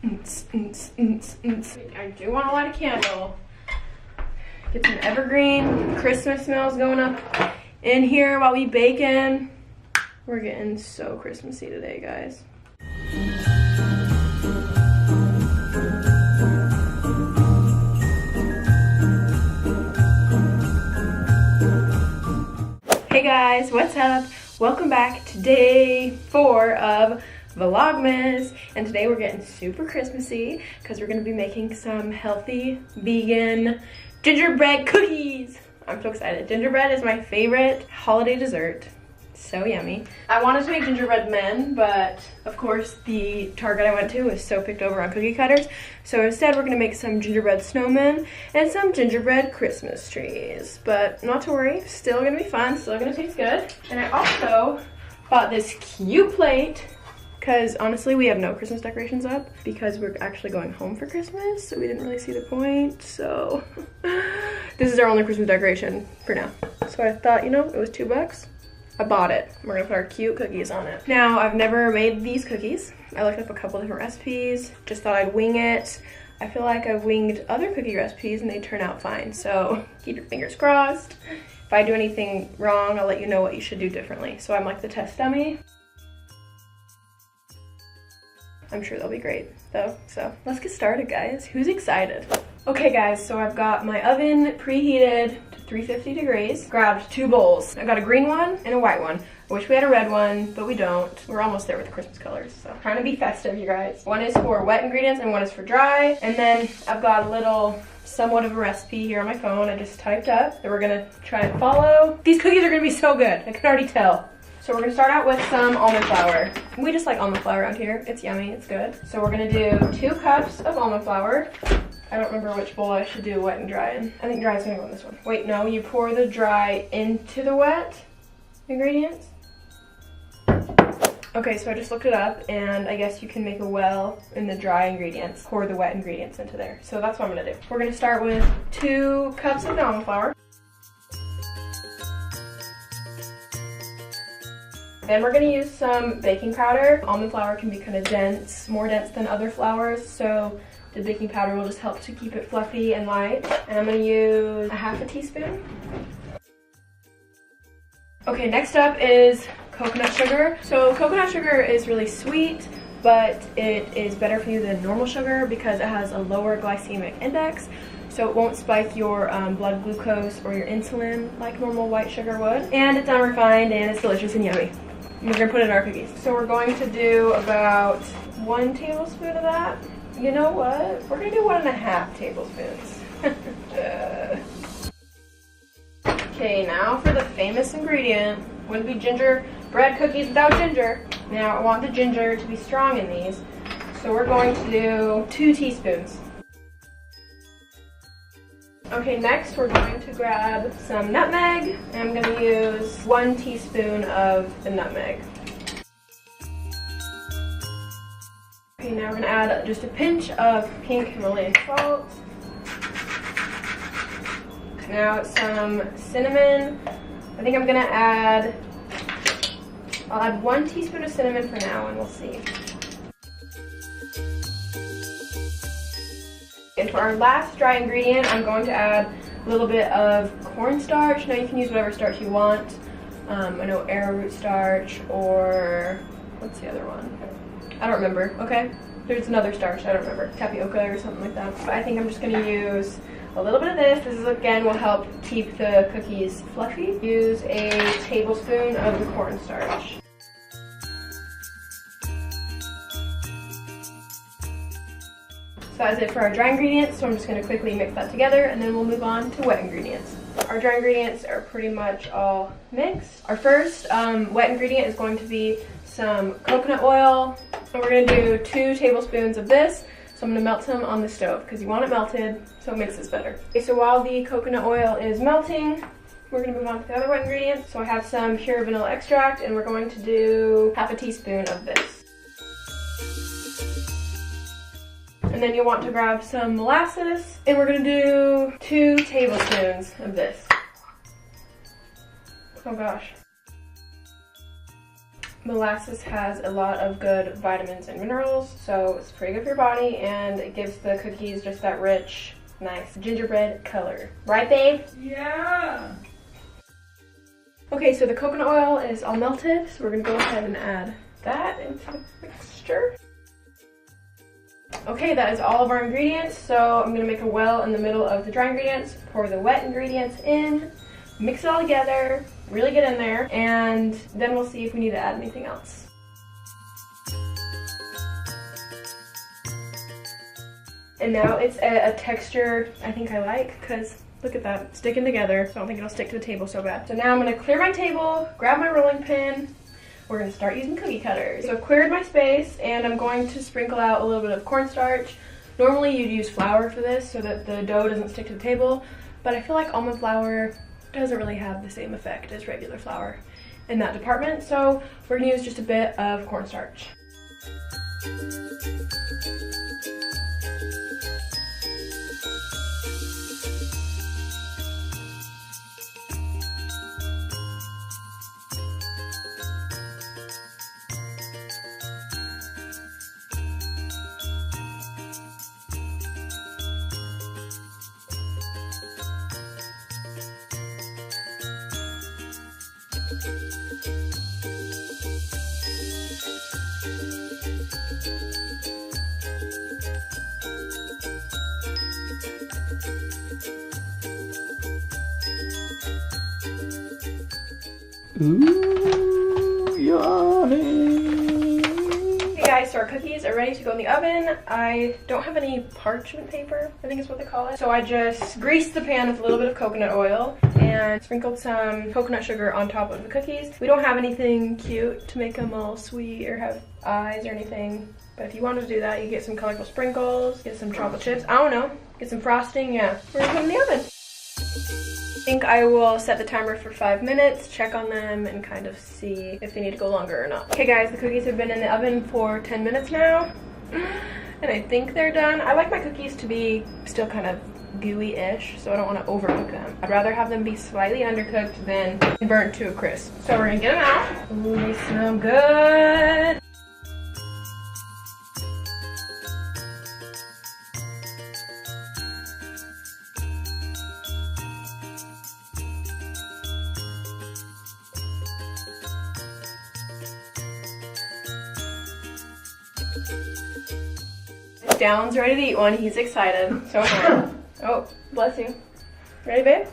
I do want to light a candle. Get some evergreen Christmas smells going up in here while we baking. We're getting so Christmassy today, guys. Hey guys, what's up? Welcome back to day 4 of Vlogmas, and today we're getting super Christmassy because we're going to be making some healthy vegan gingerbread cookies. I'm so excited. Gingerbread is my favorite holiday dessert. So yummy. I wanted to make gingerbread men, but of course the Target I went to was so picked over on cookie cutters. So instead we're going to make some gingerbread snowmen and some gingerbread Christmas trees. But not to worry, still going to be fun, still going to taste good. And I also bought this cute plate because honestly we have no Christmas decorations up because we're actually going home for Christmas, so we didn't really see the point. So this is our only Christmas decoration for now. So I thought, you know, it was $2. I bought it. We're gonna put our cute cookies on it. Now, I've never made these cookies. I looked up a couple different recipes, just thought I'd wing it. I feel like I've winged other cookie recipes and they turn out fine, so keep your fingers crossed. If I do anything wrong, I'll let you know what you should do differently. So I'm like the test dummy. I'm sure they'll be great though. So let's get started, guys. Who's excited? Okay guys, so I've got my oven preheated to 350 degrees. Grabbed 2 bowls. I got a green one and a white one. I wish we had a red one, but we don't. We're almost there with the Christmas colors, so trying to be festive, you guys. One is for wet ingredients and one is for dry. And then I've got a little, somewhat of a recipe here on my phone I just typed up that we're gonna try and follow. These cookies are gonna be so good, I can already tell. So we're gonna start out with some almond flour. We just like almond flour around here. It's yummy, it's good. So we're gonna do 2 cups of almond flour. I don't remember which bowl I should do wet and dry in. I think dry is gonna go in this one. Wait, no, you pour the dry into the wet ingredients. Okay, so I just looked it up and I guess you can make a well in the dry ingredients. Pour the wet ingredients into there. So that's what I'm gonna do. We're gonna start with 2 cups of almond flour. Then we're gonna use some baking powder. Almond flour can be kind of dense, more dense than other flours, so the baking powder will just help to keep it fluffy and light. And I'm gonna use a 1/2 teaspoon. Okay, next up is coconut sugar. So coconut sugar is really sweet, but it is better for you than normal sugar because it has a lower glycemic index. So it won't spike your blood glucose or your insulin like normal white sugar would. And it's unrefined and it's delicious and yummy. We're gonna put it in our cookies. So we're going to do about 1 tablespoon of that. You know what? We're gonna do 1.5 tablespoons. Okay, now for the famous ingredient. Wouldn't be gingerbread cookies without ginger. Now I want the ginger to be strong in these. So we're going to do 2 teaspoons. Okay, next we're going to grab some nutmeg. And I'm gonna use 1 teaspoon of the nutmeg. Okay, now we're gonna add just a pinch of pink Himalayan salt. Now some cinnamon. I think I'm gonna add, I'll add 1 teaspoon of cinnamon for now and we'll see. And for our last dry ingredient, I'm going to add a little bit of corn starch. Now you can use whatever starch you want. I know arrowroot starch or, what's the other one? I don't remember, okay? There's another starch, I don't remember. Tapioca or something like that. But I think I'm just gonna use a little bit of this. This is, again, will help keep the cookies fluffy. Use a tablespoon of the corn starch. So that's it for our dry ingredients, so I'm just going to quickly mix that together and then we'll move on to wet ingredients. Our dry ingredients are pretty much all mixed. Our first wet ingredient is going to be some coconut oil, and we're going to do 2 tablespoons of this. So I'm going to melt some on the stove because you want it melted so it mixes better. Okay, so while the coconut oil is melting, we're going to move on to the other wet ingredients. So I have some pure vanilla extract and we're going to do 1/2 teaspoon of this. And then you'll want to grab some molasses, and we're gonna do 2 tablespoons of this. Oh gosh. Molasses has a lot of good vitamins and minerals, so it's pretty good for your body, and it gives the cookies just that rich, nice gingerbread color. Right, babe? Yeah. Okay, so the coconut oil is all melted, so we're gonna go ahead and add that into the mixture. Okay, that is all of our ingredients, so I'm gonna make a well in the middle of the dry ingredients, pour the wet ingredients in, mix it all together, really get in there, and then we'll see if we need to add anything else. And now it's a texture I think I like, because look at that, sticking together, so I don't think it'll stick to the table so bad. So now I'm gonna clear my table, grab my rolling pin, we're gonna start using cookie cutters. So I've cleared my space, and I'm going to sprinkle out a little bit of cornstarch. Normally you'd use flour for this so that the dough doesn't stick to the table, but I feel like almond flour doesn't really have the same effect as regular flour in that department, so we're gonna use just a bit of cornstarch. Ooh, yummy. Hey guys, so our cookies are ready to go in the oven. I don't have any parchment paper, I think is what they call it. So I just greased the pan with a little bit of coconut oil and sprinkled some coconut sugar on top of the cookies. We don't have anything cute to make them all sweet or have eyes or anything. But if you wanted to do that, you get some colorful sprinkles, get some chocolate chips, I don't know, get some frosting, yeah. We're gonna put them in the oven. I think I will set the timer for 5 minutes, check on them, and kind of see if they need to go longer or not. Okay guys, the cookies have been in the oven for 10 minutes now, and I think they're done. I like my cookies to be still kind of gooey-ish, so I don't want to overcook them. I'd rather have them be slightly undercooked than burnt to a crisp. So we're gonna get them out. Ooh, they smell good. Dallon's ready to eat one. He's excited. So am I. Oh, bless you. Ready, babe?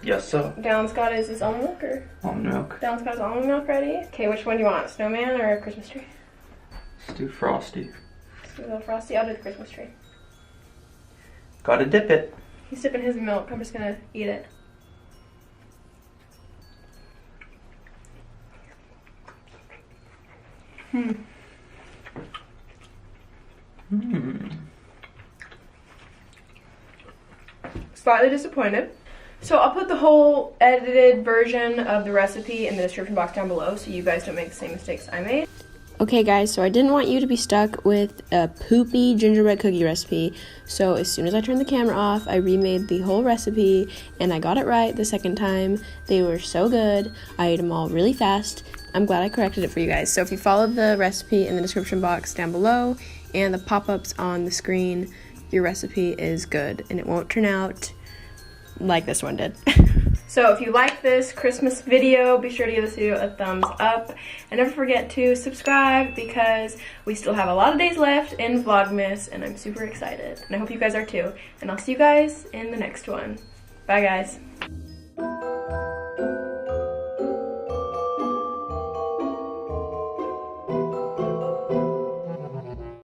Yes, sir. Dallon's got his almond milk, or? Almond milk. Dallon's got his almond milk ready. Okay, which one do you want? Snowman or Christmas tree? Let's do frosty. Let's do a little frosty. I'll do the Christmas tree. Gotta dip it. He's sipping his milk. I'm just gonna eat it. Slightly disappointed. So I'll put the whole edited version of the recipe in the description box down below so you guys don't make the same mistakes I made. Okay guys, so I didn't want you to be stuck with a poopy gingerbread cookie recipe, so as soon as I turned the camera off, I remade the whole recipe, and I got it right the second time. They were so good. I ate them all really fast. I'm glad I corrected it for you guys. So if you followed the recipe in the description box down below and the pop-ups on the screen, your recipe is good, and it won't turn out like this one did. So if you like this Christmas video, be sure to give this video a thumbs up, and never forget to subscribe because we still have a lot of days left in Vlogmas, and I'm super excited, and I hope you guys are too. And I'll see you guys in the next one. Bye guys.